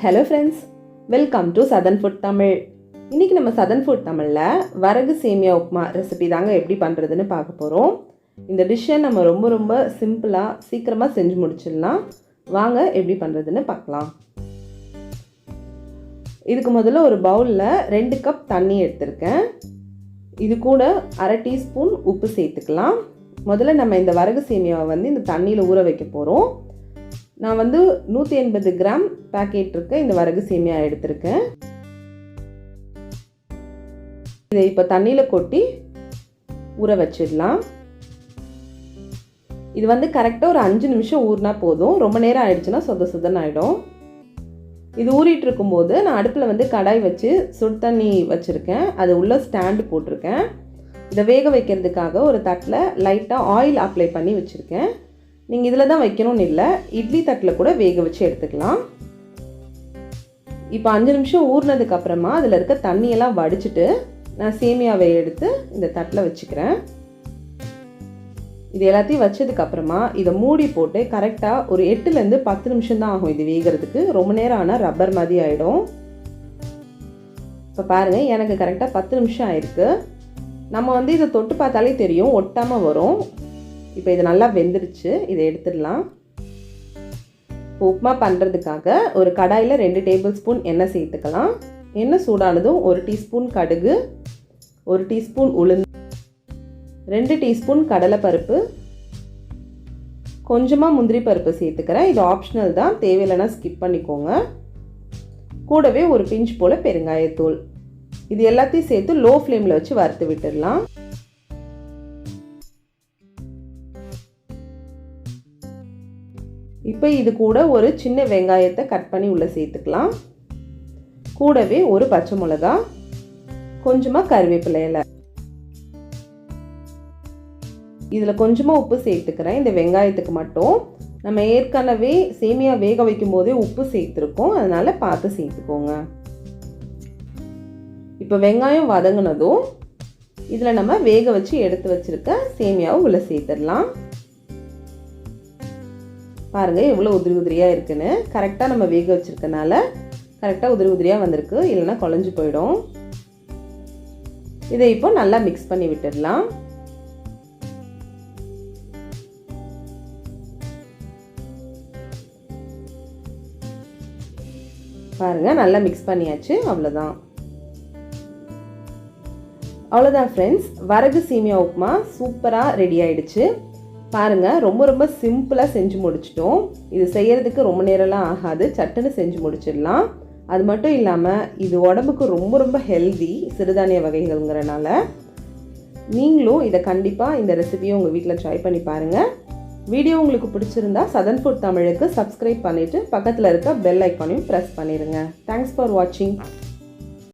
Hello friends, welcome to southernfoodtamil. இன்னைக்கு நம்ம southernfoodtamilல வரகு சேமியா உப்புமா ரெசிபி தாங்க எப்படி பண்றதுன்னு பார்க்க போறோம். இந்த டிஷ்ஷை நம்ம ரொம்ப சிம்பிளா சீக்கிரமா செஞ்சு முடிச்சிடலாம். வாங்க எப்படி பண்றதுன்னு பார்க்கலாம். இதுக்கு முதல்ல ஒரு பவுல்ல 2 கப் தண்ணி எடுத்துர்க்கேன். இது கூட 1/2 டீஸ்பூன் உப்பு சேர்த்துக்கலாம். முதல்ல நம்ம இந்த வரகு சேமியாவை இந்த தண்ணியில ஊற வைக்க போறோம். நான் 180 கிராம் பாக்கெட் இருக்க இந்த வரகு சேமியா எடுத்துர்க்கேன். இதை இப்போ தண்ணியில கொட்டி ஊற வச்சிடலாம். இது கரெக்டாக ஒரு 5 நிமிஷம் ஊறினா போதும். ரொம்ப நேரம் ஆயிடுச்சுன்னா சொதன்னு ஆயிடும். இது ஊறிட்டு இருக்கும்போது நான் அடுப்பில் கடாய் வச்சு சுடு தண்ணி வச்சுருக்கேன். அது உள்ள ஸ்டாண்டு போட்டிருக்கேன். இதை வேக வைக்கிறதுக்காக ஒரு தட்டில் லைட்டாக ஆயில் அப்ளை பண்ணி வச்சுருக்கேன். நீங்கள் இதில் தான் வைக்கணும்னு இல்லை, இட்லி தட்டில் கூட வேக வச்சு எடுத்துக்கலாம். இப்போ 5 நிமிஷம் ஊறினதுக்கப்புறமா அதில் இருக்க தண்ணியெல்லாம் வடிச்சிட்டு நான் சேமியாவை எடுத்து இந்த தட்டில் வச்சுக்கிறேன். இது எல்லாத்தையும் வச்சதுக்கப்புறமா இதை மூடி போட்டு கரெக்டாக ஒரு 8லேருந்து 10 நிமிஷம் தான் ஆகும் இது வேகிறதுக்கு. ரொம்ப நேரம் ஆனால் ரப்பர் மாதிரி ஆகிடும். இப்போ பாருங்கள், எனக்கு கரெக்டாக 10 நிமிஷம் ஆயிருக்கு. நம்ம இதை தொட்டு பார்த்தாலே தெரியும், ஒட்டாமல் வரும். இப்போ இது நல்லா வெந்துருச்சு. இதை எடுத்துடலாம். இப்போ உப்புமா பண்ணுறதுக்காக ஒரு கடாயில் 2 டேபிள் ஸ்பூன் எண்ணெய் சேர்த்துக்கலாம். எண்ணெய் சூடானதும் 1 டீஸ்பூன் கடுகு, 1 டீஸ்பூன் உளுந்து, 2 டீஸ்பூன் கடலைப்பருப்பு, கொஞ்சமாக முந்திரி பருப்பு சேர்த்துக்கிறேன். இது ஆப்ஷனல் தான், தேவையில்லைன்னா ஸ்கிப் பண்ணிக்கோங்க. கூடவே ஒரு பிஞ்ச் போல் பெருங்காயத்தூள். இது எல்லாத்தையும் சேர்த்து லோ ஃப்ளேமில் வச்சு வறுத்து விட்டுடலாம். இப்போ இது கூட ஒரு சின்ன வெங்காயத்தை கட் பண்ணி உள்ளே சேர்த்துக்கலாம். கூடவே ஒரு பச்சை மிளகா, கொஞ்சமாக கருவேப்பிலை இலை. இதில் கொஞ்சமாக உப்பு சேர்த்துக்கிறேன். இந்த வெங்காயத்துக்கு மட்டும். நம்ம ஏற்கனவே சேமியா வேக வைக்கும் போதே உப்பு சேர்த்துருக்கோம், அதனால் பார்த்து சேர்த்துக்கோங்க. இப்போ வெங்காயம் வதங்கினதும் இதில் நம்ம வேக வச்சு எடுத்து வச்சுருக்க சேமியாவை உள்ளே சேர்த்துடலாம். பாருங்கள் எவ்வளோ உதிரியாக இருக்குன்னு. கரெக்டாக நம்ம வேக வச்சுருக்கனால கரெக்டாக உதிரியாக வந்திருக்கு, இல்லைன்னா குழஞ்சி போயிடும். இதை இப்போ நல்லா மிக்ஸ் பண்ணி விட்டுடலாம். பாருங்கள், நல்லா மிக்ஸ் பண்ணியாச்சு. அவ்வளோதான் ஃப்ரெண்ட்ஸ், வரகு சேமியா உப்புமா சூப்பராக ரெடி ஆயிடுச்சு. பாருங்கள், ரொம்ப சிம்பிளாக செஞ்சு முடிச்சிட்டோம். இது செய்கிறதுக்கு ரொம்ப நேரம்லாம் ஆகாது, சட்டுன்னு செஞ்சு முடிச்சிடலாம். அது மட்டும் இல்லாமல் இது உடம்புக்கு ரொம்ப ஹெல்தி, சிறுதானிய வகைகள்ங்கிறனால. நீங்களும் இதை கண்டிப்பாக இந்த ரெசிபியை உங்கள் வீட்டில் ட்ரை பண்ணி பாருங்கள். வீடியோ உங்களுக்கு பிடிச்சிருந்தா சதர்ன் ஃபுட் தமிழுக்கு சப்ஸ்கிரைப் பண்ணிவிட்டு பக்கத்தில் இருக்க பெல் ஐக்கானையும் ப்ரெஸ் பண்ணிடுங்க. தேங்க்ஸ் ஃபார் வாட்சிங்.